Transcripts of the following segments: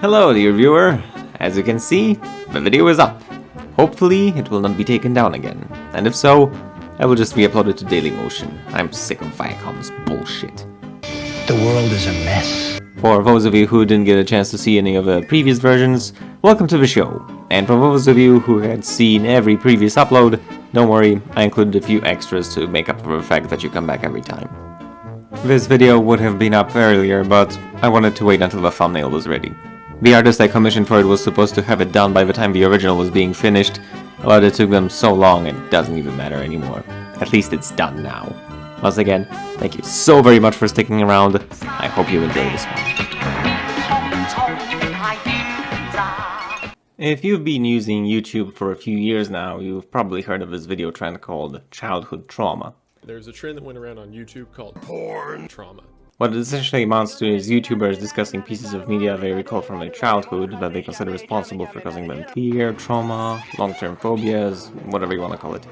Hello dear viewer, as you can see, the video is up. Hopefully it will not be taken down again, and if so, I will just re-upload it to Dailymotion. I'm sick of Viacom's bullshit. The world is a mess. For those of you who didn't get a chance to see any of the previous versions, welcome to the show. And for those of you who had seen every previous upload, don't worry, I included a few extras to make up for the fact that you come back every time. This video would have been up earlier, but I wanted to wait until the thumbnail was ready. The artist I commissioned for it was supposed to have it done by the time the original was being finished, but it took them so long it doesn't even matter anymore. At least it's done now. Once again, thank you so very much for sticking around. I hope you enjoy this one. If you've been using YouTube for a few years now, you've probably heard of this video trend called childhood trauma. There's a trend that went around on YouTube called porn trauma. What it essentially amounts to is YouTubers discussing pieces of media they recall from their childhood that they consider responsible for causing them fear, trauma, long-term phobias, whatever you want to call it.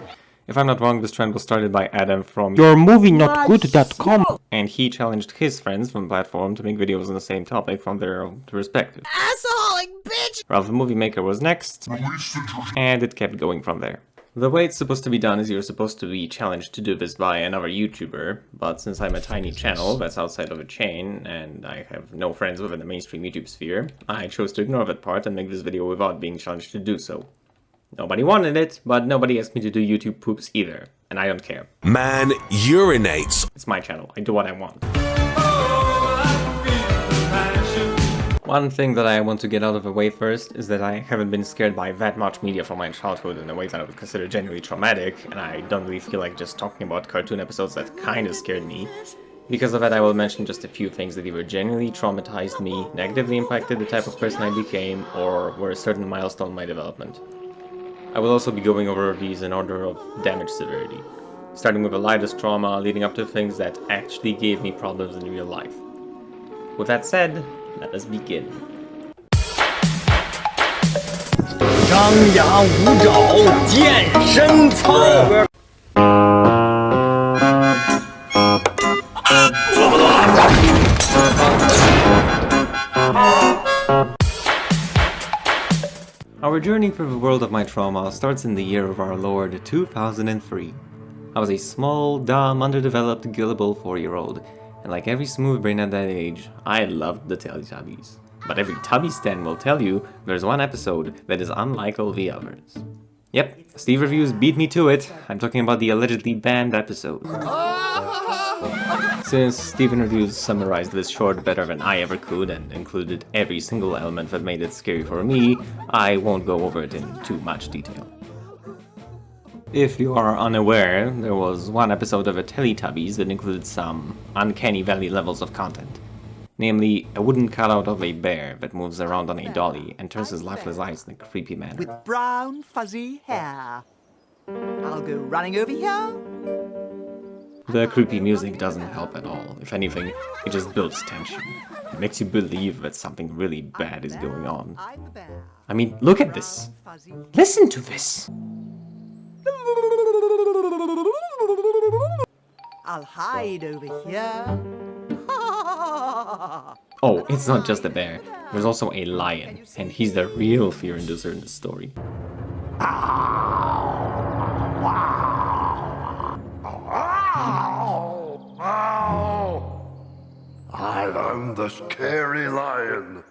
If I'm not wrong, this trend was started by Adam from YourMovieNotGood.com, and he challenged his friends from the platform to make videos on the same topic from their respective. Assholing bitch! Ralph the Movie Maker was next, and it kept going from there. The way it's supposed to be done is you're supposed to be challenged to do this by another YouTuber, but since I'm a tiny channel that's outside of a chain, and I have no friends within the mainstream YouTube sphere, I chose to ignore that part and make this video without being challenged to do so. Nobody wanted it, but nobody asked me to do YouTube poops either, and I don't care. Man urinates. It's my channel, I do what I want. One thing that I want to get out of the way first is that I haven't been scared by that much media from my childhood in a way that I would consider genuinely traumatic, and I don't really feel like just talking about cartoon episodes that kinda scared me. Because of that, I will mention just a few things that either genuinely traumatized me, negatively impacted the type of person I became, or were a certain milestone in my development. I will also be going over these in order of damage severity, starting with the lightest trauma, leading up to things that actually gave me problems in real life. With that said, let us begin. Our journey through the world of my trauma starts in the year of our Lord 2003. I was a small, dumb, underdeveloped, gullible 4-year-old. And like every smooth brain at that age, I loved the Teletubbies. But every Tubby stan will tell you there's one episode that is unlike all the others. Yep, Steve Reviews beat me to it. I'm talking about the allegedly banned episode. Since Steven Reviews summarized this short better than I ever could and included every single element that made it scary for me, I won't go over it in too much detail. If you are unaware, there was one episode of the Teletubbies that included some uncanny valley levels of content. Namely, a wooden cutout of a bear that moves around on a dolly and turns his lifeless eyes in a creepy manner. With brown, fuzzy hair. I'll go running over here. The creepy music doesn't help at all. If anything, it just builds tension. It makes you believe that something really bad is going on. I mean, look at this! Listen to this! I'll hide over here. Oh, it's not just a bear. There's also a lion, and he's the real fear inducer in this story. I am the scary lion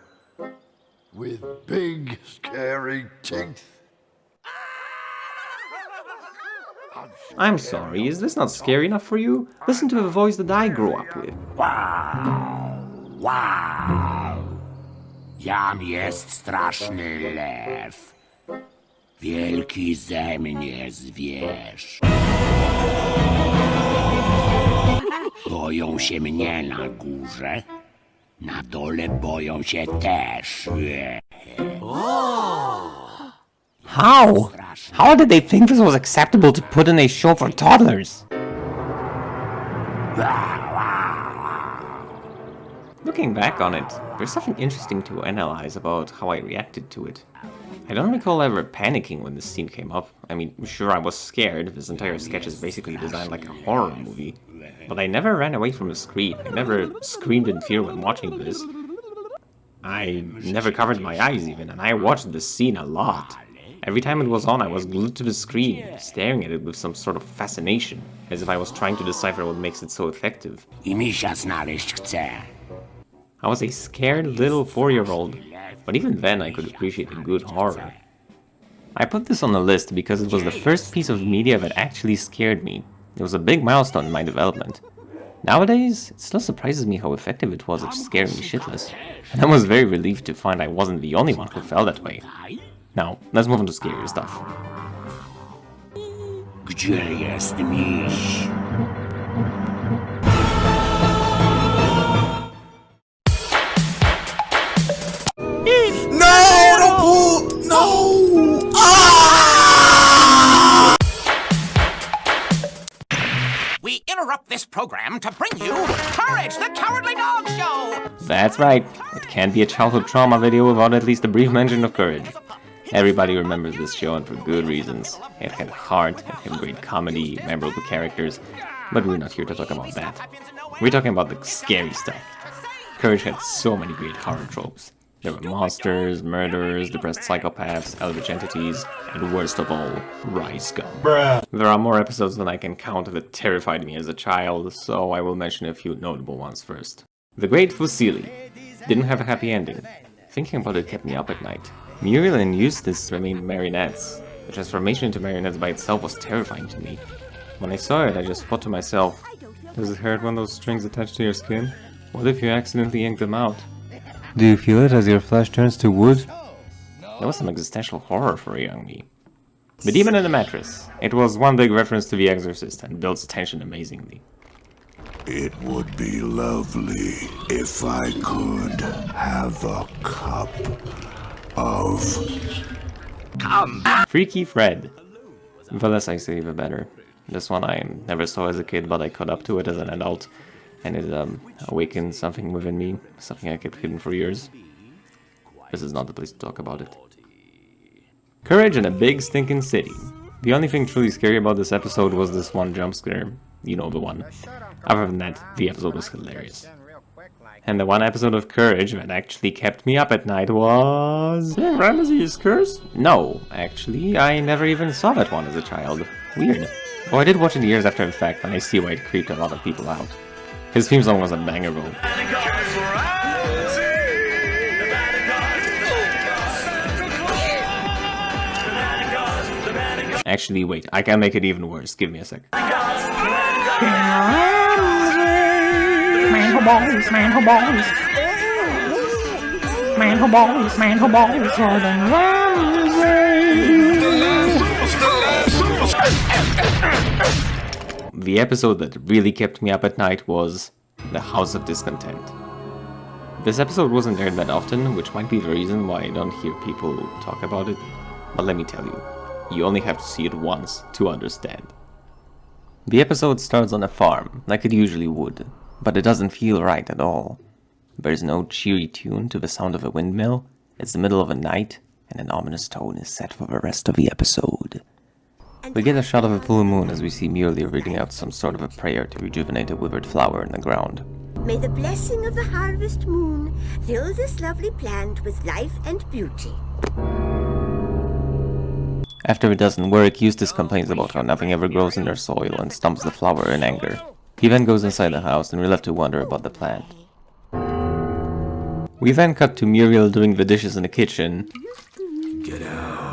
with big scary teeth. I'm sorry, is this not scary enough for you? Listen to the voice that I grew up with. Wow, wow. Jam jest straszny lew. Wielki ze mnie zwierz. Boją się mnie na górze. Na dole boją się też. How? How did they think this was acceptable to put in a show for toddlers? Looking back on it, there's something interesting to analyze about how I reacted to it. I don't recall ever panicking when this scene came up. I mean, sure, I was scared. This entire sketch is basically designed like a horror movie. But I never ran away from the screen. I never screamed in fear when watching this. I never covered my eyes even, and I watched this scene a lot. Every time it was on, I was glued to the screen, staring at it with some sort of fascination, as if I was trying to decipher what makes it so effective. I misia znaleźć chcę. I was a scared little 4-year-old, but even then I could appreciate a good horror. I put this on the list because it was the first piece of media that actually scared me. It was a big milestone in my development. Nowadays, it still surprises me how effective it was at scaring me shitless, and I was very relieved to find I wasn't the only one who felt that way. Now, let's move on to scarier stuff. Gdzie jest miś? We interrupt this program to bring you Courage, the Cowardly Dog Show! That's right, it can't be a childhood trauma video without at least a brief mention of courage. Everybody remembers this show, and for good reasons. It had heart, it had great comedy, memorable characters, but we're not here to talk about that. We're talking about the scary stuff. Courage had so many great horror tropes. There were monsters, murderers, depressed psychopaths, eldritch entities, and worst of all, rice gum. There are more episodes than I can count that terrified me as a child, so I will mention a few notable ones first. The Great Fusilli didn't have a happy ending. Thinking about it kept me up at night. Muriel and Eustace remained marionettes. The transformation into marionettes by itself was terrifying to me. When I saw it, I just thought to myself, does it hurt when those strings attach to your skin? What if you accidentally yank them out? Do you feel it as your flesh turns to wood? That was some existential horror for a young me. The Demon in the Mattress. It was one big reference to The Exorcist and builds tension amazingly. It would be lovely if I could have a cup of... Freaky Fred. The less I say, the better. This one I never saw as a kid, but I caught up to it as an adult, and it awakened something within me, something I kept hidden for years. This is not the place to talk about it. Courage in a Big Stinking City. The only thing truly scary about this episode was this one jump scare. You know the one. Other than that, the episode was hilarious. And the one episode of Courage that actually kept me up at night was... Ramesses Curse? No, actually, I never even saw that one as a child. Weird. Oh, I did watch it years after the fact, and I see why it creeped a lot of people out. His theme song was a banger though. Actually, wait, I can make it even worse. Give me a sec. Man who balls, man who balls. Man who balls, man who balls, Gordon Ramsay. The episode that really kept me up at night was the House of Discontent. This episode wasn't aired that often, which might be the reason why I don't hear people talk about it, but let me tell you, you only have to see it once to understand. The episode starts on a farm, like it usually would, but it doesn't feel right at all. There's no cheery tune to the sound of a windmill, it's the middle of the night, and an ominous tone is set for the rest of the episode. We get a shot of a full moon as we see Muriel reading out some sort of a prayer to rejuvenate a withered flower in the ground. May the blessing of the harvest moon fill this lovely plant with life and beauty. After it doesn't work, Eustace complains about how nothing ever grows in their soil and stomps the flower in anger. He then goes inside the house and we're left to wonder about the plant. We then cut to Muriel doing the dishes in the kitchen. Get out.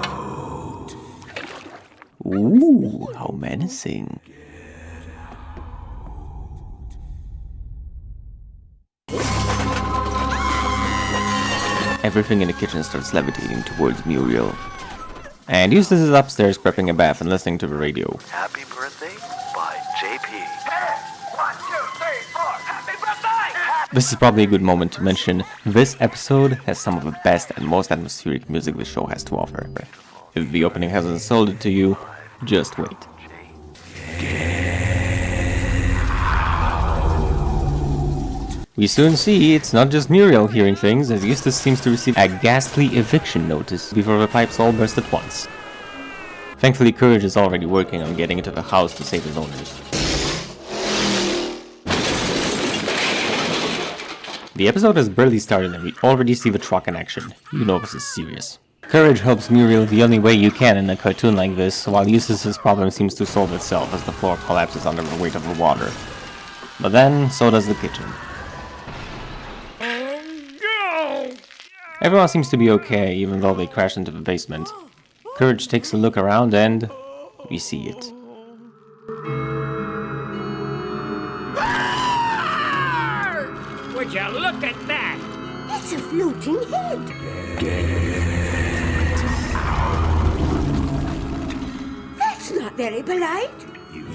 Ooh, how menacing. Everything in the kitchen starts levitating towards Muriel. And Eustace is upstairs prepping a bath and listening to the radio. Happy birthday by JP. 1, 2, 3, 4, happy birthday! This is probably a good moment to mention, this episode has some of the best and most atmospheric music the show has to offer. If the opening hasn't sold it to you, just wait. We soon see it's not just Muriel hearing things, as Eustace seems to receive a ghastly eviction notice before the pipes all burst at once. Thankfully, Courage is already working on getting into the house to save his owners. The episode has barely started and we already see the truck in action. You know this is serious. Courage helps Muriel the only way you can in a cartoon like this, while Eustace's problem seems to solve itself as the floor collapses under the weight of the water. But then, so does the kitchen. Everyone seems to be okay, even though they crash into the basement. Courage takes a look around and we see it. Would you look at that? It's a floating head. That's not very polite.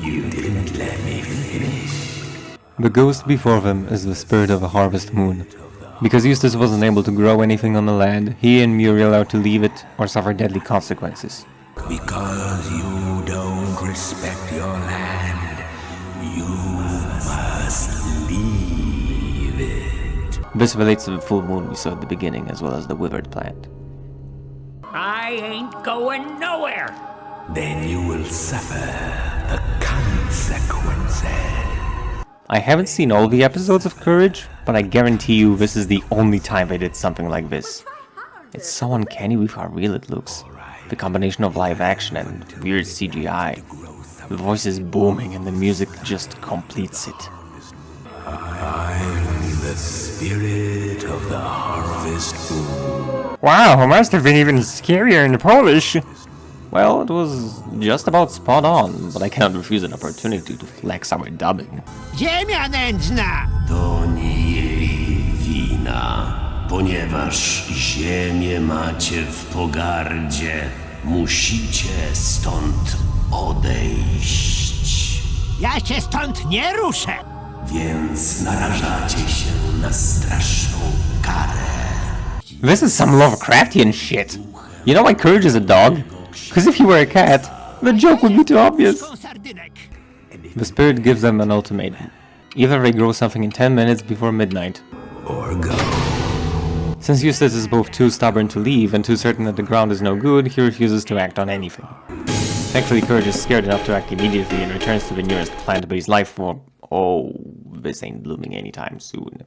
You didn't let me finish. The ghost before them is the spirit of a harvest moon. Because Eustace wasn't able to grow anything on the land, he and Muriel are to leave it or suffer deadly consequences. Because you don't respect your land, you must leave it. This relates to the full moon we saw at the beginning, as well as the withered plant. I ain't going nowhere. Then you will suffer the consequences. I haven't seen all the episodes of Courage, but I guarantee you this is the only time they did something like this. It's so uncanny with how real it looks. The combination of live action and weird CGI. The voice is booming and the music just completes it. I'm the spirit of the harvest moon. Wow, it must have been even scarier in Polish. Well, it was just about spot on, but I cannot refuse an opportunity to flex our dubbing. Ziemia nędzna! To nie jej wina, ponieważ ziemię macie w pogardzie. Musicie stąd odejść. Ja się stąd nie ruszę! Więc narażacie się na straszną karę. This is some Lovecraftian shit. You know why Courage is a dog? Because if he were a cat, the joke would be too obvious. The spirit gives them an ultimatum. Either they grow something in 10 minutes before midnight, Or go. Since Eustace is both too stubborn to leave and too certain that the ground is no good, he refuses to act on anything. Thankfully, Courage is scared enough to act immediately and returns to the nearest plant, but his life form... Oh, this ain't blooming anytime soon.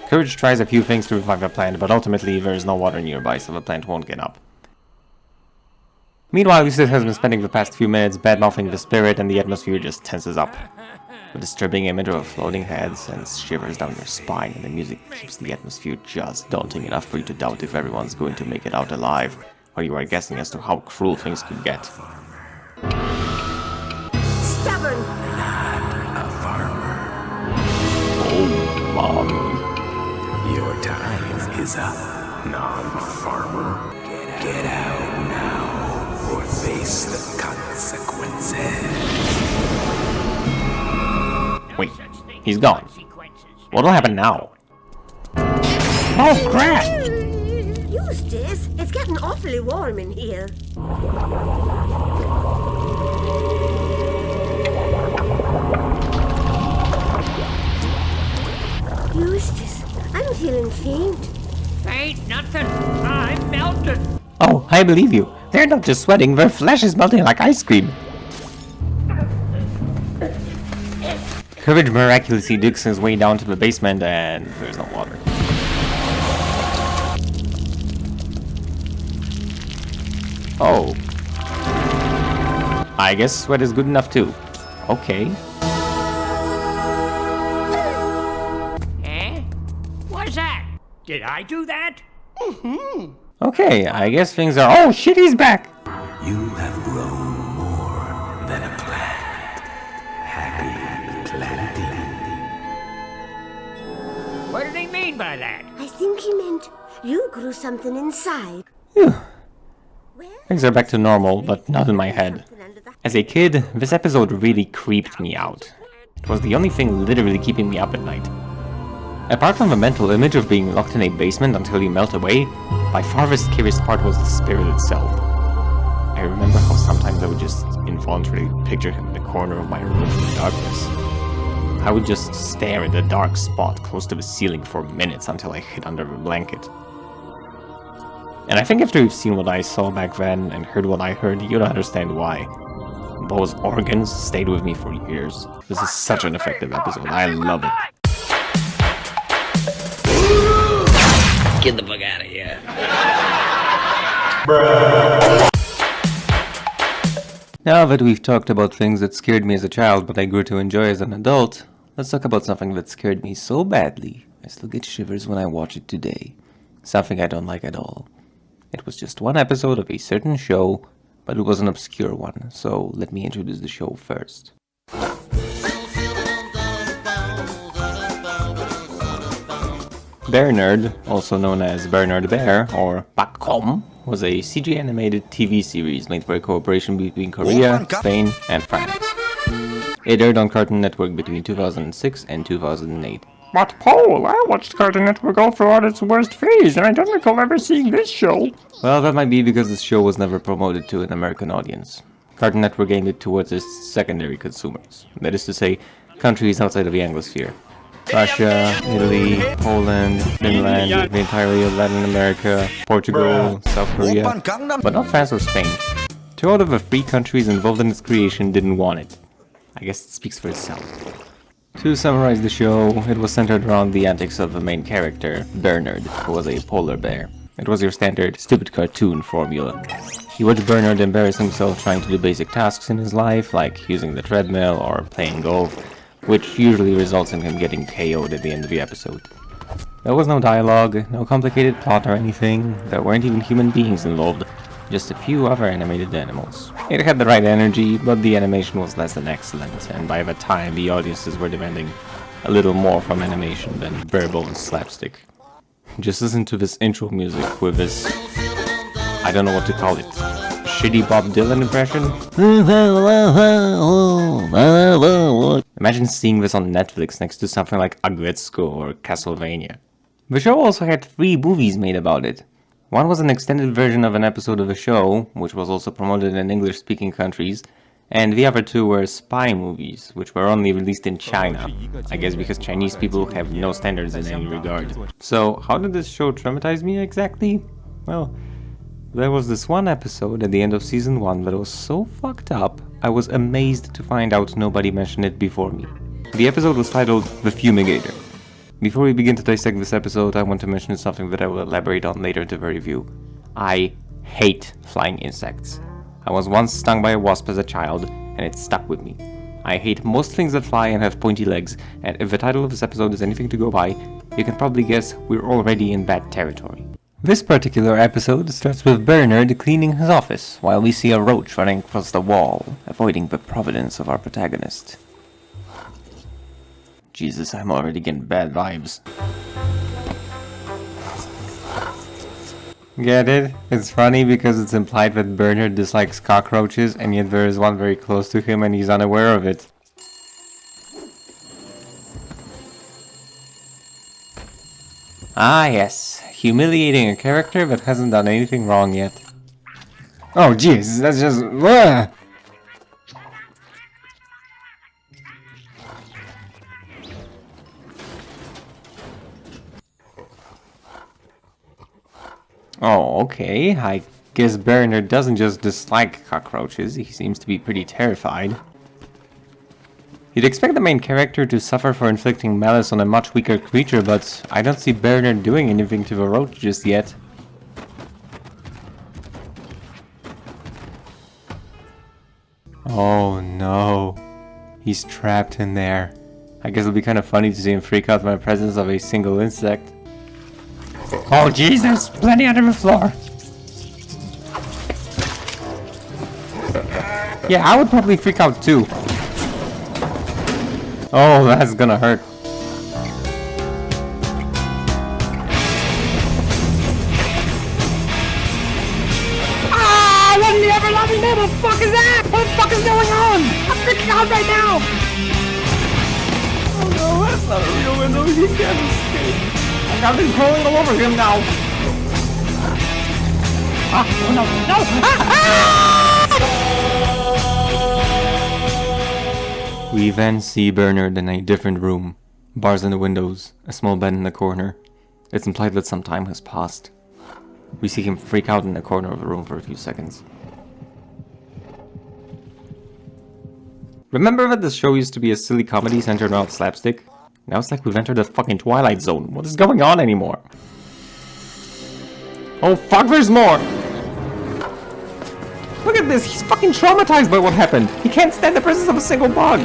Courage tries a few things to revive the plant, but ultimately there is no water nearby, so the plant won't get up. Meanwhile, Eustace has been spending the past few minutes bad-mouthing the spirit, and the atmosphere just tenses up. The disturbing image of floating heads sends shivers down your spine, and the music keeps the atmosphere just daunting enough for you to doubt if everyone's going to make it out alive, while you are guessing as to how cruel things could get. Stubborn. A farmer. Oh, Mom. Your time is up, non-farmer. Get out now, or face the consequences. Wait, he's gone. What'll happen now? Oh crap! Eustace, it's getting awfully warm in here. Eustace, I'm feeling faint. Ain't nothing. I'm melted. Oh, I believe you. They're not just sweating, their flesh is melting like ice cream. Courage miraculously digs his way down to the basement and there's no water. Oh. I guess sweat is good enough too. Okay. Eh? What's that? Did I do that? Okay, I guess things are... Oh shit, he's back! You have grown more than a plant. Happy planting. What did he mean by that? I think he meant you grew something inside. Phew. Things are back to normal, but not in my head. As a kid, this episode really creeped me out. It was the only thing literally keeping me up at night. Apart from the mental image of being locked in a basement until you melt away, by far the scariest part was the spirit itself. I remember how sometimes I would just involuntarily picture him in the corner of my room in the darkness. I would just stare at a dark spot close to the ceiling for minutes until I hid under a blanket. And I think after you've seen what I saw back then and heard what I heard, you'll understand why. Those organs stayed with me for years. This is such an effective episode. I love it. Get the fuck out of here. Now that we've talked about things that scared me as a child but I grew to enjoy as an adult, let's talk about something that scared me so badly I still get shivers when I watch it today. Something I don't like at all. It was just one episode of a certain show, but it was an obscure one, so let me introduce the show first. Bernard, also known as Bernard Bear, or Viacom, was a CG animated TV series made for a cooperation between Korea, Spain, and France. It aired on Cartoon Network between 2006 and 2008. But Paul, I watched Cartoon Network all throughout its worst phase, and I don't recall ever seeing this show. Well, that might be because this show was never promoted to an American audience. Cartoon Network aimed it towards its secondary consumers, that is to say, countries outside of the Anglosphere. Russia, Italy, Poland, Finland, the entirety of Latin America, Portugal, South Korea, but not France or Spain. 2 out of the 3 countries involved in its creation didn't want it. I guess it speaks for itself. To summarize the show, it was centered around the antics of the main character, Bernard, who was a polar bear. It was your standard stupid cartoon formula. You watch Bernard embarrass himself trying to do basic tasks in his life, like using the treadmill or playing golf, which usually results in him getting KO'd at the end of the episode. There was no dialogue, no complicated plot or anything, there weren't even human beings involved, just a few other animated animals. It had the right energy, but the animation was less than excellent, and by the time the audiences were demanding a little more from animation than verbal slapstick. Just listen to this intro music with this, I don't know what to call it, shitty Bob Dylan impression? Imagine seeing this on Netflix next to something like Agretzko or Castlevania. The show also had 3 movies made about it. One was an extended version of an episode of the show, which was also promoted in English-speaking countries, and the other 2 were spy movies, which were only released in China, I guess because Chinese people have no standards in any regard. So, how did this show traumatize me exactly? Well, there was this one episode at the end of season 1 that was so fucked up, I was amazed to find out nobody mentioned it before me. The episode was titled The Fumigator. Before we begin to dissect this episode, I want to mention something that I will elaborate on later in the review. I hate flying insects. I was once stung by a wasp as a child, and it stuck with me. I hate most things that fly and have pointy legs, and if the title of this episode is anything to go by, you can probably guess we're already in bad territory. This particular episode starts with Bernard cleaning his office, while we see a roach running across the wall, avoiding the providence of our protagonist. Jesus, I'm already getting bad vibes. Get it? It's funny because it's implied that Bernard dislikes cockroaches, and yet there is one very close to him and he's unaware of it. Ah yes, humiliating a character that hasn't done anything wrong yet. Oh jeez, that's just... Oh, okay, I guess Bernard doesn't just dislike cockroaches, he seems to be pretty terrified. You'd expect the main character to suffer for inflicting malice on a much weaker creature, but I don't see Bernard doing anything to the roach just yet. Oh no, he's trapped in there. I guess it'll be kind of funny to see him freak out by the presence of a single insect. Oh jeez, there's plenty under the floor. Yeah, I would probably freak out too. Oh, that's gonna hurt. Ah, what in the ever-loving name of fuck is that? What the fuck is going on? I'm freaking out right now. Oh no, that's not a real window, he can't escape. I've been crawling all over him now. Ah, oh no, no! Ah, ah! We then see Bernard in a different room. Bars in the windows, a small bed in the corner. It's implied that some time has passed. We see him freak out in the corner of the room for a few seconds. Remember that this show used to be a silly comedy centered around slapstick? Now it's like we've entered the fucking Twilight Zone. What is going on anymore? Oh fuck, there's more! Look at this, he's fucking traumatized by what happened. He can't stand the presence of a single bug.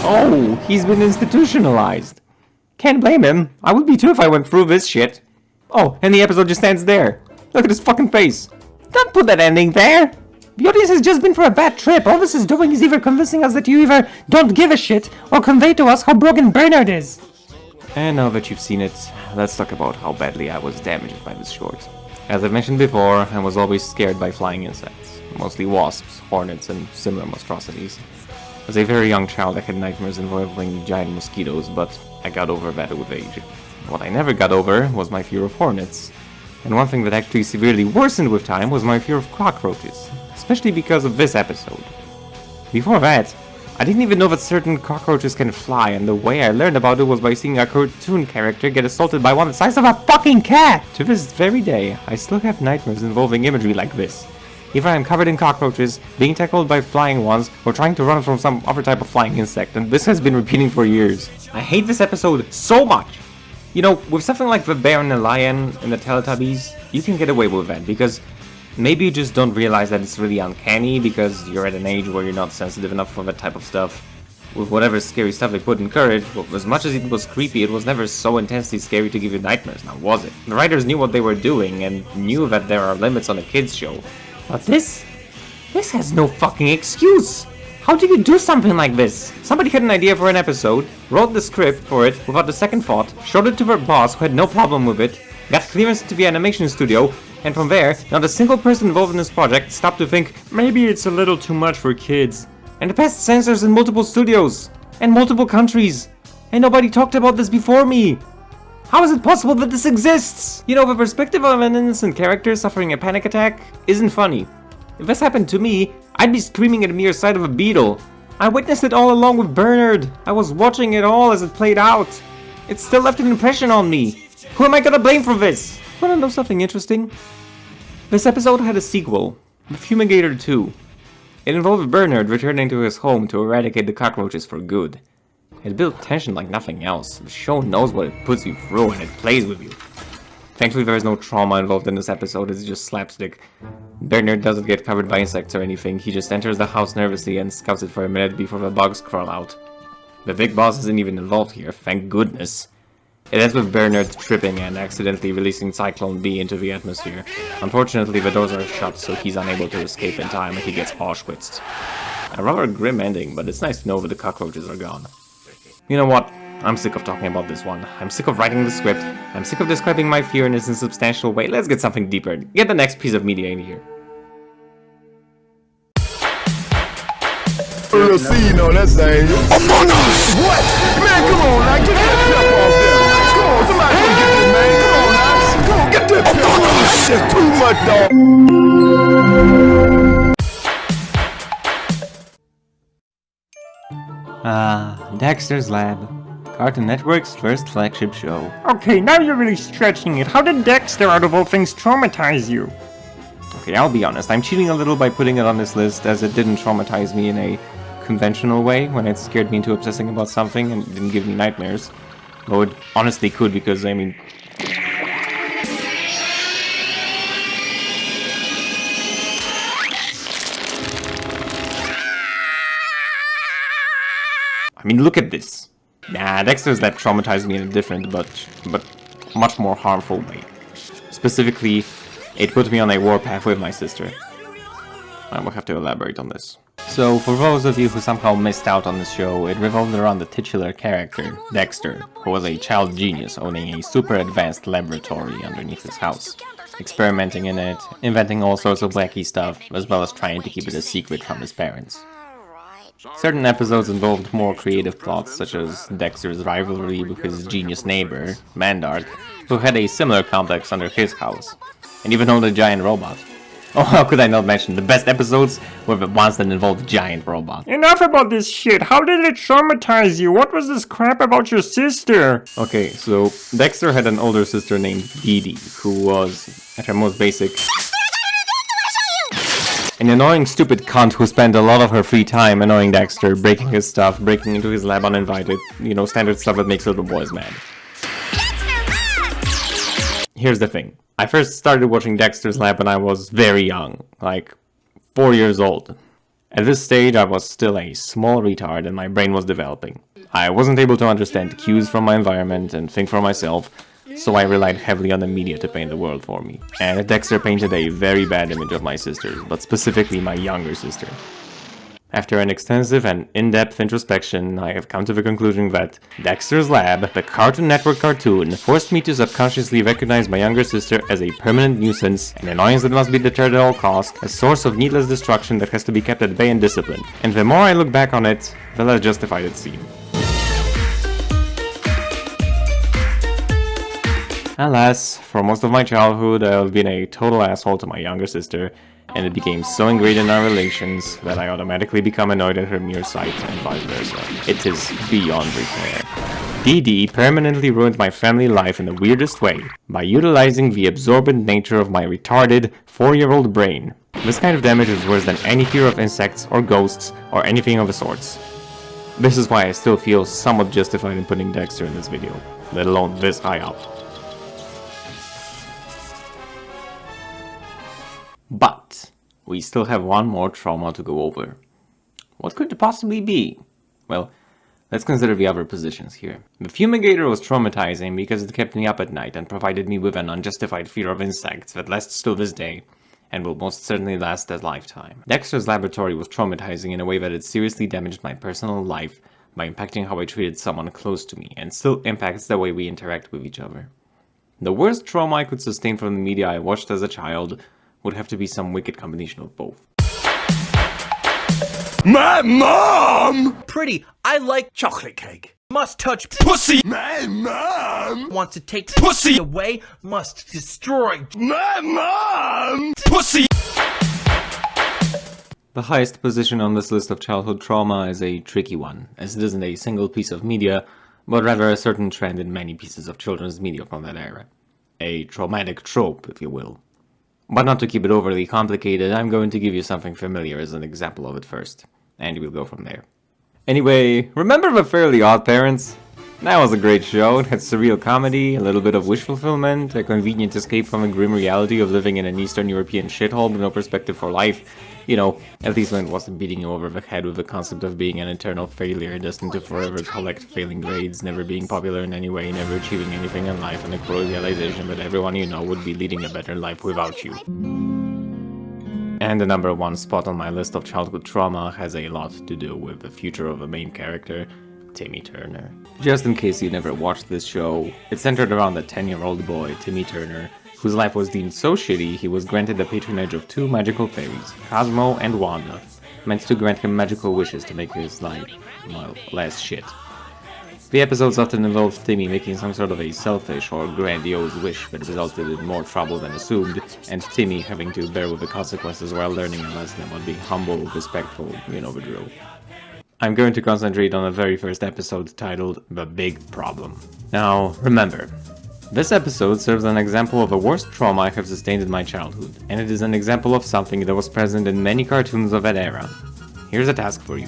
Oh, he's been institutionalized. Can't blame him. I would be too if I went through this shit. Oh, and the episode just stands there. Look at his fucking face. Don't put that ending there. The audience has just been for a bad trip. All this is doing is either convincing us that you either don't give a shit or convey to us how broken Bernard is. And now that you've seen it, let's talk about how badly I was damaged by this short. As I've mentioned before, I was always scared by flying insects. Mostly wasps, hornets, and similar monstrosities. As a very young child, I had nightmares involving giant mosquitoes, but I got over that with age. What I never got over was my fear of hornets. And one thing that actually severely worsened with time was my fear of cockroaches, especially because of this episode. Before that, I didn't even know that certain cockroaches can fly, and the way I learned about it was by seeing a cartoon character get assaulted by one the size of a fucking cat! To this very day, I still have nightmares involving imagery like this. Either I'm covered in cockroaches, being tackled by flying ones, or trying to run from some other type of flying insect, and this has been repeating for years. I hate this episode so much! You know, with something like the bear and the lion and the Teletubbies, you can get away with that, because maybe you just don't realize that it's really uncanny because you're at an age where you're not sensitive enough for that type of stuff. With whatever scary stuff they put in Courage, well, as much as it was creepy, it was never so intensely scary to give you nightmares, now was it? The writers knew what they were doing and knew that there are limits on a kids show. But this has no fucking excuse! How do you do something like this? Somebody had an idea for an episode, wrote the script for it without a second thought, showed it to their boss who had no problem with it, got clearance to the animation studio, and from there, not a single person involved in this project stopped to think, maybe it's a little too much for kids. And passed censors in multiple studios, and multiple countries, and nobody talked about this before me. How is it possible that this exists? You know, the perspective of an innocent character suffering a panic attack isn't funny. If this happened to me, I'd be screaming at the mere sight of a beetle. I witnessed it all along with Bernard. I was watching it all as it played out. It still left an impression on me. Who am I gonna blame for this? Wanna know something interesting? This episode had a sequel, The Fumigator 2. It involved Bernard returning to his home to eradicate the cockroaches for good. It built tension like nothing else. The show knows what it puts you through and it plays with you. Thankfully there is no trauma involved in this episode, it's just slapstick. Bernard doesn't get covered by insects or anything, he just enters the house nervously and scouts it for a minute before the bugs crawl out. The big boss isn't even involved here, thank goodness. It ends with Bernard tripping and accidentally releasing Cyclone B into the atmosphere. Unfortunately the doors are shut so he's unable to escape in time and he gets Auschwitzed. A rather grim ending, but it's nice to know that the cockroaches are gone. You know what? I'm sick of talking about this one. I'm sick of writing the script. I'm sick of describing my fear in this insubstantial way. Let's get something deeper. Get the next piece of media in here. Real scene on that thing. Among Us! What? Man, come on now, get that pep off there. Come on, somebody come get this, man. Come on now. Come on, get that pep off. That's too much, dog. Dexter's Lab. Cartoon Network's first flagship show. Okay, now you're really stretching it. How did Dexter, out of all things, traumatize you? Okay, I'll be honest, I'm cheating a little by putting it on this list as it didn't traumatize me in a conventional way when it scared me into obsessing about something and didn't give me nightmares. Though it honestly could because, I mean... look at this. Nah, Dexter's Lab traumatized me in a different but much more harmful way. Specifically, it put me on a warpath with my sister. I will have to elaborate on this. So, for those of you who somehow missed out on this show, it revolved around the titular character, Dexter, who was a child genius owning a super advanced laboratory underneath his house, experimenting in it, inventing all sorts of wacky stuff, as well as trying to keep it a secret from his parents. Certain episodes involved more creative plots, such as Dexter's rivalry with his genius neighbor, Mandark, who had a similar complex under his house, and even owned a giant robot. Oh, how could I not mention, the best episodes were the ones that involved giant robots. Enough about this shit, how did it traumatize you? What was this crap about your sister? Okay, so Dexter had an older sister named Dee Dee, who was, at her most basic... An annoying stupid cunt who spent a lot of her free time annoying Dexter, breaking his stuff, breaking into his lab uninvited, you know, standard stuff that makes little boys mad. Here's the thing. I first started watching Dexter's Lab when I was very young, like 4 years old. At this stage, I was still a small retard and my brain was developing. I wasn't able to understand cues from my environment and think for myself, so I relied heavily on the media to paint the world for me. And Dexter painted a very bad image of my sisters, but specifically my younger sister. After an extensive and in-depth introspection, I have come to the conclusion that Dexter's Lab, the Cartoon Network cartoon, forced me to subconsciously recognize my younger sister as a permanent nuisance, an annoyance that must be deterred at all costs, a source of needless destruction that has to be kept at bay and disciplined. And the more I look back on it, the less justified it seems. Alas, for most of my childhood, I've been a total asshole to my younger sister, and it became so ingrained in our relations that I automatically become annoyed at her mere sight and vice versa. It is beyond repair. DD permanently ruined my family life in the weirdest way, by utilizing the absorbent nature of my retarded 4-year-old brain. This kind of damage is worse than any fear of insects or ghosts or anything of the sorts. This is why I still feel somewhat justified in putting Dexter in this video, let alone this high up. But we still have one more trauma to go over. What could it possibly be? Well, let's consider the other positions here. The Fumigator was traumatizing because it kept me up at night and provided me with an unjustified fear of insects that lasts till this day, and will most certainly last a lifetime. Dexter's Laboratory was traumatizing in a way that it seriously damaged my personal life by impacting how I treated someone close to me, and still impacts the way we interact with each other. The worst trauma I could sustain from the media I watched as a child would have to be some wicked combination of both. My mom! Pretty, I like chocolate cake. Must touch Pussy! My mom! Wants to take pussy away, must destroy My mom! Pussy! The highest position on this list of childhood trauma is a tricky one, as it isn't a single piece of media, but rather a certain trend in many pieces of children's media from that era. A traumatic trope, if you will. But not to keep it overly complicated, I'm going to give you something familiar as an example of it first, and we'll go from there. Anyway, remember The Fairly Odd Parents? That was a great show. It had surreal comedy, a little bit of wish fulfillment, a convenient escape from a grim reality of living in an Eastern European shithole with no perspective for life. You know, at least when it wasn't beating you over the head with the concept of being an eternal failure, destined to forever collect failing grades, never being popular in any way, never achieving anything in life, and the cruel realization that everyone you know would be leading a better life without you. And the number one spot on my list of childhood trauma has a lot to do with the future of the main character, Timmy Turner. Just in case you never watched this show, it centered around the 10-year-old boy, Timmy Turner, whose life was deemed so shitty he was granted the patronage of 2 magical fairies, Cosmo and Wanda, meant to grant him magical wishes to make his life, well, less shit. The episodes often involved Timmy making some sort of a selfish or grandiose wish that resulted in more trouble than assumed, and Timmy having to bear with the consequences while learning a lesson about being humble, respectful, you know the drill. I'm going to concentrate on the very first episode titled The Big Problem. Now, remember, this episode serves an example of the worst trauma I have sustained in my childhood, and it is an example of something that was present in many cartoons of that era. Here's a task for you.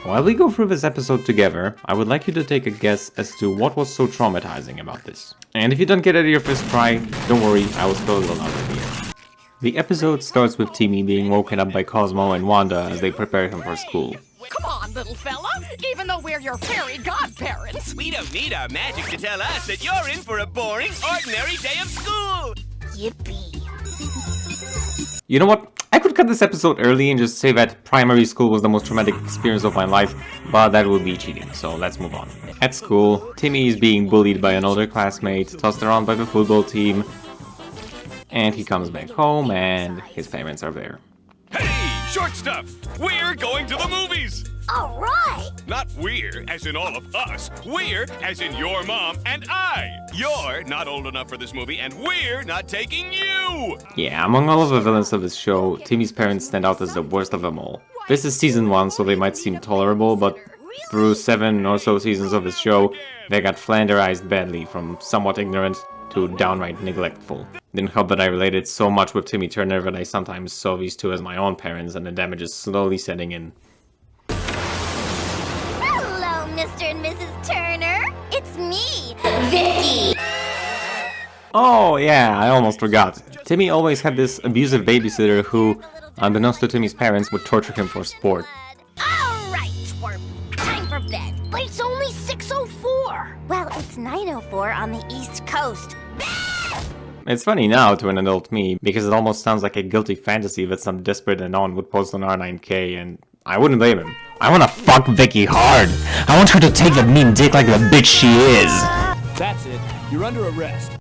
While we go through this episode together, I would like you to take a guess as to what was so traumatizing about this. And if you don't get it at your first try, don't worry, I will spell it all out at the end. The episode starts with Timmy being woken up by Cosmo and Wanda as they prepare him for school. Come on, little fella. Even though we're your fairy godparents, we don't need our magic to tell us that you're in for a boring, ordinary day of school. Yippee. You know what? I could cut this episode early and just say that primary school was the most traumatic experience of my life, but that would be cheating, so let's move on. At school, Timmy is being bullied by an older classmate, tossed around by the football team, and he comes back home and his parents are there. Hey, short stuff! We're going to the movies! All right! Not we're, as in all of us. We're, as in your mom and I. You're not old enough for this movie, and we're not taking you! Yeah, among all of the villains of this show, Timmy's parents stand out as the worst of them all. This is season 1, so they might seem tolerable, but through 7 or so seasons of this show, they got flanderized badly, from somewhat ignorant to downright neglectful. Didn't help that I related so much with Timmy Turner that I sometimes saw these two as my own parents, and the damage is slowly setting in. Hello, Mr. and Mrs. Turner. It's me, Vicky. Oh yeah, I almost forgot. Timmy always had this abusive babysitter who, unbeknownst to Timmy's parents, would torture him for sport. Alright, twerp. Time for bed. But it's only 6:04. Well, it's 9:04 on the East Coast. It's funny now to an adult me, because it almost sounds like a guilty fantasy that some desperate anon would post on R9K, and I wouldn't blame him. I wanna fuck Vicky hard! I want her to take the mean dick like the bitch she is! That's it. You're under arrest.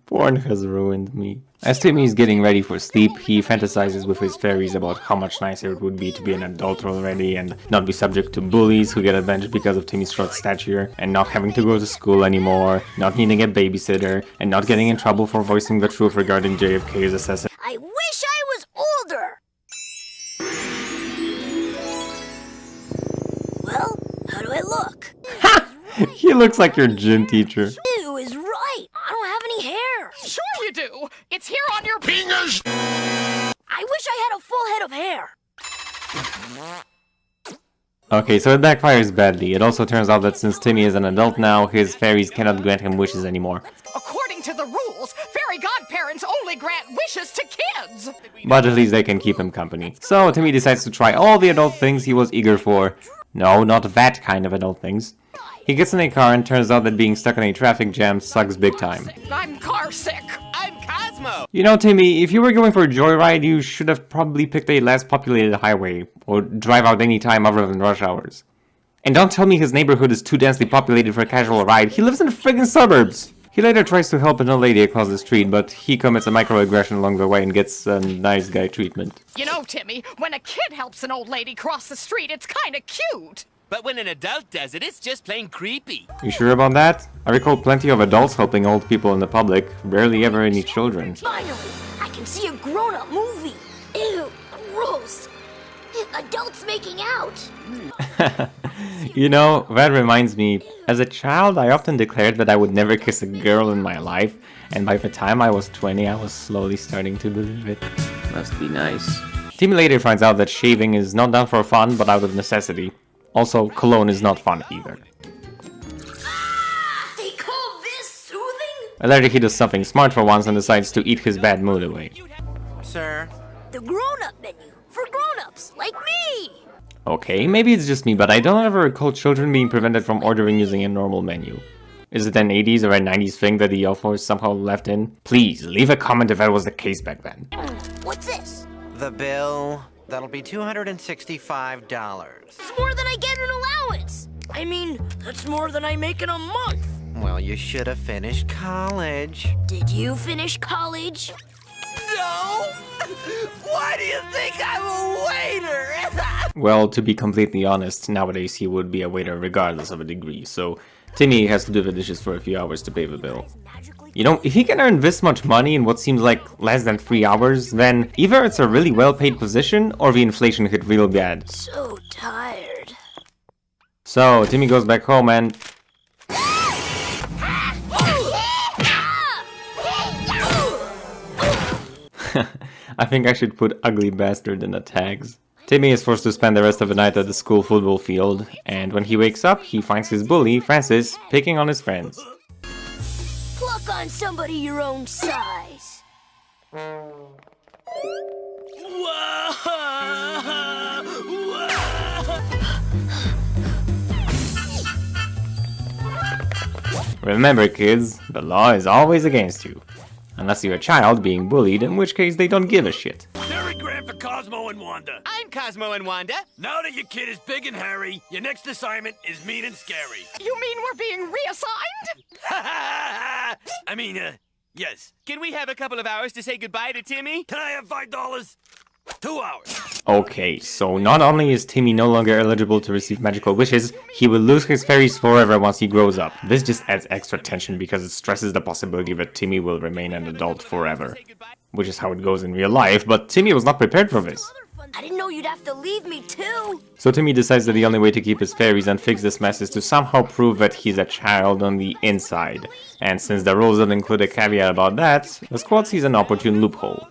Porn has ruined me. As Timmy is getting ready for sleep, he fantasizes with his fairies about how much nicer it would be to be an adult already and not be subject to bullies who get avenged because of Timmy's short stature, and not having to go to school anymore, not needing a babysitter, and not getting in trouble for voicing the truth regarding JFK's assassination. I wish I was older. Well, how do I look? He looks like your gym teacher. Ew is right. I don't have any hair. Sure you do. It's here on your Fingers! I wish I had a full head of hair. Okay, so it backfires badly. It also turns out that since Timmy is an adult now, his fairies cannot grant him wishes anymore. According to the rules, fairy godparents only grant wishes to kids. But at least they can keep him company. So Timmy decides to try all the adult things he was eager for. No, not that kind of adult things. He gets in a car and turns out that being stuck in a traffic jam sucks big time. I'm car sick. I'm Cosmo. You know, Timmy, if you were going for a joyride, you should have probably picked a less populated highway, or drive out any time other than rush hours. And don't tell me his neighborhood is too densely populated for a casual ride. He lives in the friggin' suburbs! He later tries to help an old lady across the street, but he commits a microaggression along the way and gets a nice guy treatment. You know, Timmy, when a kid helps an old lady cross the street, it's kinda cute. But when an adult does it, it's just plain creepy. You sure about that? I recall plenty of adults helping old people in the public, rarely ever any children. Finally, I can see a grown-up movie. Ew, gross. Adults making out. You know, that reminds me, as a child I often declared that I would never kiss a girl in my life, and by the time I was 20 I was slowly starting to believe it. Must be nice. Timmy later finds out that shaving is not done for fun but out of necessity. Also, cologne is not fun either. They call this soothing? Later he does something smart for once and decides to eat his bad mood away. Sir? The grown-up menu for grown-ups like me. Okay, maybe it's just me, but I don't ever recall children being prevented from ordering using a normal menu. Is it an 80s or a 90s thing that the Elf Force somehow left in? Please, leave a comment if that was the case back then. What's this? The bill. That'll be $265. It's more than I get in allowance. I mean, that's more than I make in a month. Well, you should have finished college. Did you finish college? No! Why do you think I'm a waiter? Well, to be completely honest, nowadays he would be a waiter regardless of a degree, so Timmy has to do the dishes for a few hours to pay the bill. You know, if he can earn this much money in what seems like less than 3 hours, then either it's a really well-paid position or the inflation hit real bad. So tired. So, Timmy goes back home and... I think I should put ugly bastard in the tags. Timmy is forced to spend the rest of the night at the school football field, and when he wakes up, he finds his bully, Francis, picking on his friends. Pluck on somebody your own size. Remember, kids, the law is always against you. Unless you're a child being bullied, in which case they don't give a shit. Very grand for Cosmo and Wanda. I'm Cosmo and Wanda. Now that your kid is big and hairy, your next assignment is mean and scary. You mean we're being reassigned? I mean, yes. Can we have a couple of hours to say goodbye to Timmy? Can I have $5? 2 hours. Okay, so not only is Timmy no longer eligible to receive magical wishes, he will lose his fairies forever once he grows up. This just adds extra tension because it stresses the possibility that Timmy will remain an adult forever. Which is how it goes in real life, but Timmy was not prepared for this. I didn't know you'd have to leave me too. So Timmy decides that the only way to keep his fairies and fix this mess is to somehow prove that he's a child on the inside. And since the rules don't include a caveat about that, the squad sees an opportune loophole.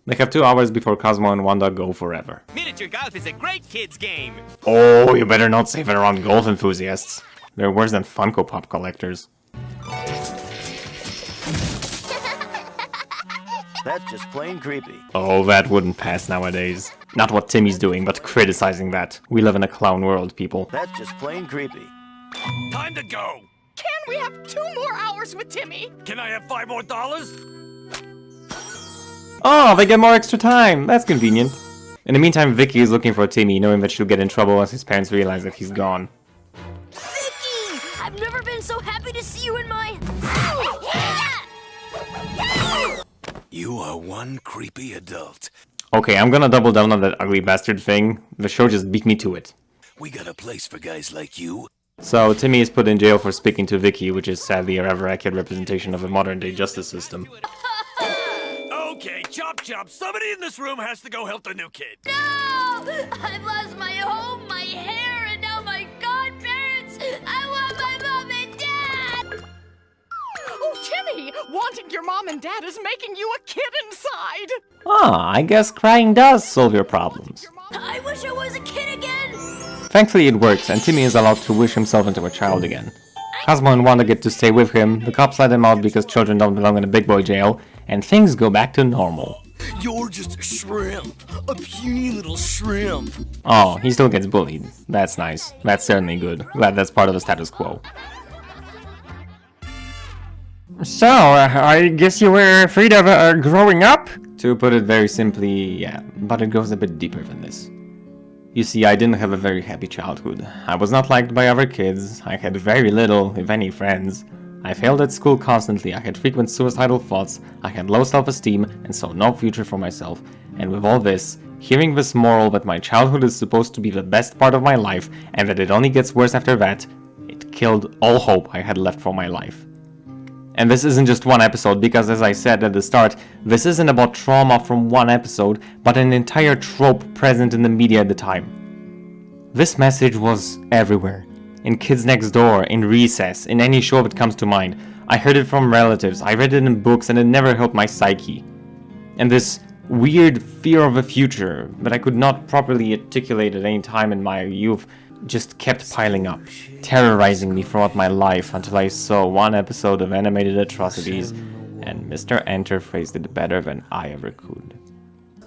They have 2 hours before Cosmo and Wanda go forever. Miniature golf is a great kid's game. Oh, you better not save it around golf enthusiasts. They're worse than Funko Pop collectors. That's just plain creepy. Oh, that wouldn't pass nowadays. Not what Timmy's doing, but criticizing that. We live in a clown world, people. That's just plain creepy. Time to go. Can we have 2 more hours with Timmy? Can I have $5 more? Oh, they get more extra time. That's convenient. In the meantime, Vicky is looking for Timmy, knowing that she'll get in trouble once his parents realize that he's gone. Vicky! I've never been so happy to see you in my... You are one creepy adult. Okay, I'm gonna double down on that ugly bastard thing. The show just beat me to it. We got a place for guys like you. So, Timmy is put in jail for speaking to Vicky, which is sadly a rather accurate representation of a modern-day justice system. Okay, chop chop. Somebody in this room has to go help the new kid. No! I've lost my home, my hair, and now my godparents! I want my mom and dad! Oh, Timmy! Wanting your mom and dad is making you a kid inside! Ah, I guess crying does solve your problems. I wish I was a kid again! Thankfully it works, and Timmy is allowed to wish himself into a child again. Cosmo and Wanda get to stay with him, the cops let him out because children don't belong in a big boy jail, and things go back to normal. You're just a shrimp. A puny little shrimp. Oh, he still gets bullied. That's nice. That's certainly good. Glad that's part of the status quo. So, I guess you were afraid of growing up? To put it very simply, yeah, but it goes a bit deeper than this. You see, I didn't have a very happy childhood. I was not liked by other kids, I had very little, if any, friends. I failed at school constantly, I had frequent suicidal thoughts, I had low self-esteem, and saw no future for myself. And with all this, hearing this moral that my childhood is supposed to be the best part of my life, and that it only gets worse after that, it killed all hope I had left for my life. And this isn't just one episode, because as I said at the start, this isn't about trauma from one episode, but an entire trope present in the media at the time. This message was everywhere. In Kids Next Door, in Recess, in any show that comes to mind. I heard it from relatives, I read it in books, and it never helped my psyche. And this weird fear of the future that I could not properly articulate at any time in my youth just kept piling up, terrorizing me throughout my life until I saw one episode of Animated Atrocities, and Mr. Enter phrased it better than I ever could.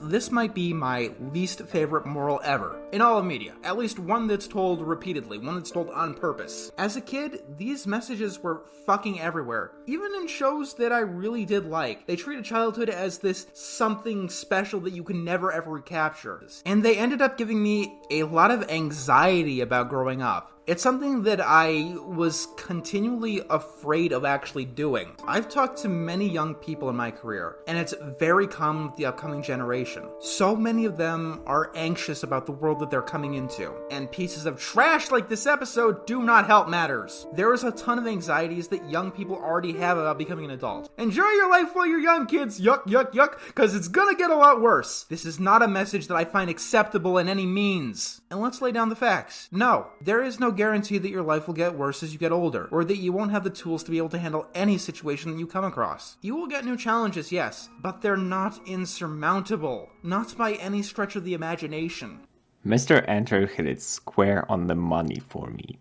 This might be my least favorite moral ever, in all of media. At least one that's told repeatedly, one that's told on purpose. As a kid, these messages were fucking everywhere. Even in shows that I really did like. They treated childhood as this something special that you can never ever recapture. And they ended up giving me a lot of anxiety about growing up. It's something that I was continually afraid of actually doing. I've talked to many young people in my career, and it's very common with the upcoming generation. So many of them are anxious about the world that they're coming into, and pieces of trash like this episode do not help matters. There is a ton of anxieties that young people already have about becoming an adult. Enjoy your life while you're young, kids, yuck, yuck, yuck, because it's gonna get a lot worse. This is not a message that I find acceptable in any means. And let's lay down the facts. No, there is no guarantee that your life will get worse as you get older, or that you won't have the tools to be able to handle any situation that you come across. You will get new challenges, yes, but they're not insurmountable. Not by any stretch of the imagination. Mr. Enter hit it square on the money for me.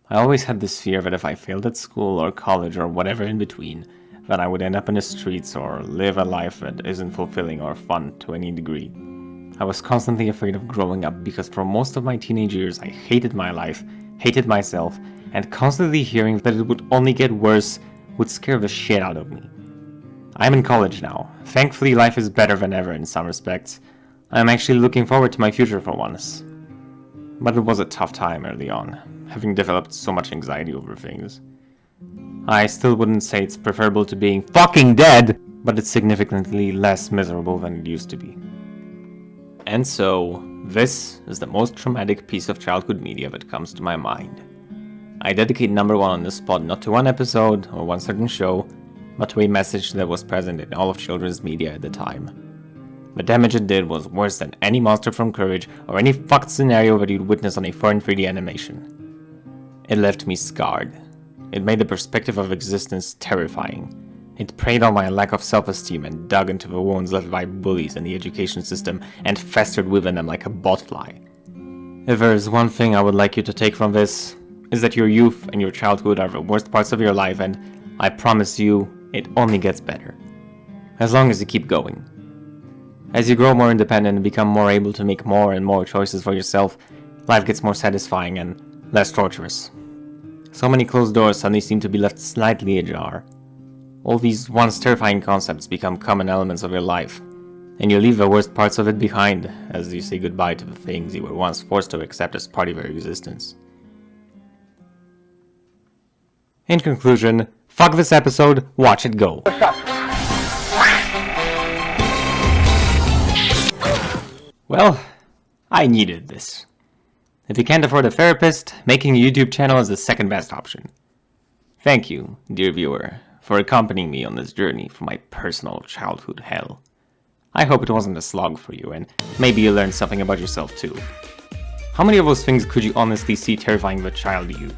I always had this fear that if I failed at school or college or whatever in between, that I would end up in the streets or live a life that isn't fulfilling or fun to any degree. I was constantly afraid of growing up because for most of my teenage years I hated my life, hated myself, and constantly hearing that it would only get worse would scare the shit out of me. I'm in college now. Thankfully life is better than ever in some respects. I'm actually looking forward to my future for once. But it was a tough time early on, having developed so much anxiety over things. I still wouldn't say it's preferable to being fucking dead, but it's significantly less miserable than it used to be. And so, this is the most traumatic piece of childhood media that comes to my mind. I dedicate number one on this spot not to one episode or one certain show, but to a message that was present in all of children's media at the time. The damage it did was worse than any monster from Courage or any fucked scenario that you'd witness on a foreign 3D animation. It left me scarred. It made the perspective of existence terrifying. It preyed on my lack of self-esteem and dug into the wounds left by bullies in the education system and festered within them like a botfly. If there is one thing I would like you to take from this, is that your youth and your childhood are the worst parts of your life, and I promise you, it only gets better. As long as you keep going. As you grow more independent and become more able to make more and more choices for yourself, life gets more satisfying and less torturous. So many closed doors suddenly seem to be left slightly ajar. All these once terrifying concepts become common elements of your life, and you leave the worst parts of it behind as you say goodbye to the things you were once forced to accept as part of your existence. In conclusion, fuck this episode, watch it go. Well, I needed this. If you can't afford a therapist, making a YouTube channel is the second best option. Thank you, dear viewer, for accompanying me on this journey from my personal childhood hell. I hope it wasn't a slog for you, and maybe you learned something about yourself too. How many of those things could you honestly see terrifying the child you?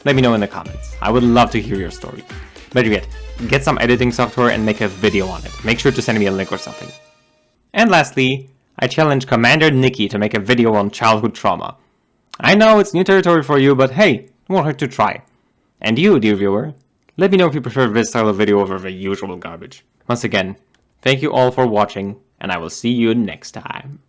Let me know in the comments. I would love to hear your story. Better yet, get some editing software and make a video on it. Make sure to send me a link or something. And lastly, I challenge Commander Nikki to make a video on childhood trauma. I know it's new territory for you, but hey, it won't hurt to try. And you, dear viewer, let me know if you prefer this style of video over the usual garbage. Once again, thank you all for watching, and I will see you next time.